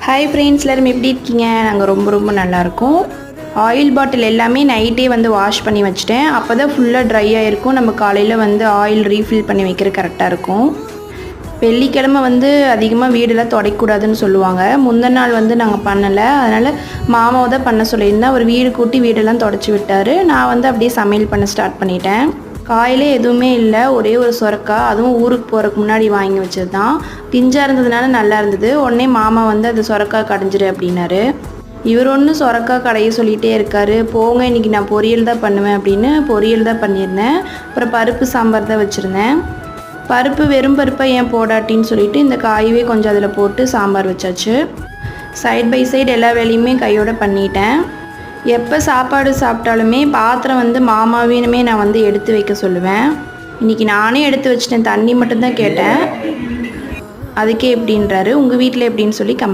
Hi friends, எல்லாரும் எப்படி இருக்கீங்க? நாங்கள் ரொம்ப நல்லாயிருக்கோம். ஆயில் பாட்டில் எல்லாமே நைட்டே வந்து வாஷ் பண்ணி வச்சுட்டேன். அப்போ தான் ஃபுல்லாக ட்ரை ஆகிருக்கும். நம்ம காலையில் வந்து ஆயில் ரீஃபில் பண்ணி வைக்கிற கரெக்டாக இருக்கும். வெள்ளிக்கிழமை வந்து அதிகமாக வீடெல்லாம் துடைக்கக்கூடாதுன்னு சொல்லுவாங்க. முந்தின நாள் வந்து நாங்கள் பண்ணலை. அதனால் மாமாவை தான் பண்ண சொல்லியிருந்தேன். அவர் வீடு கூட்டி வீடெல்லாம் துடைச்சி விட்டார். நான் வந்து அப்படியே சமையல் பண்ண ஸ்டார்ட் பண்ணிட்டேன். காயிலே எதுவுமே இல்லை, ஒரே ஒரு சொரக்காய், அதுவும் ஊருக்கு போகிறதுக்கு முன்னாடி வாங்கி வச்சது தான். பிஞ்சாக இருந்ததுனால நல்லா இருந்தது. உடனே மாமா வந்து அது சொரக்காய் கடைஞ்சிரு அப்படின்னாரு. இவர் ஒன்று சொரக்காய் கடைய சொல்லிகிட்டே இருக்கார். போங்க, இன்றைக்கி நான் பொரியல் தான் பண்ணுவேன் அப்படின்னு பொரியல் தான் பண்ணியிருந்தேன். அப்புறம் பருப்பு சாம்பார் தான் வச்சுருந்தேன். பருப்பு வெறும் பருப்பை ஏன் போடாட்டின்னு சொல்லிவிட்டு இந்த காயவே கொஞ்சம் அதில் போட்டு சாம்பார் வச்சாச்சு. சைட் பை சைடு எல்லா வேலையுமே கையோடு பண்ணிட்டேன். எப்போ சாப்பாடு சாப்பிட்டாலுமே பாத்திரம் வந்து மாமாவினுமே நான் வந்து எடுத்து வைக்க சொல்லுவேன். இன்றைக்கி நானே எடுத்து வச்சிட்டேன். தண்ணி மட்டும்தான் கேட்டேன். அதுக்கே எப்படின்றாரு. உங்கள் வீட்டில் எப்படின்னு சொல்லி கமெண்ட்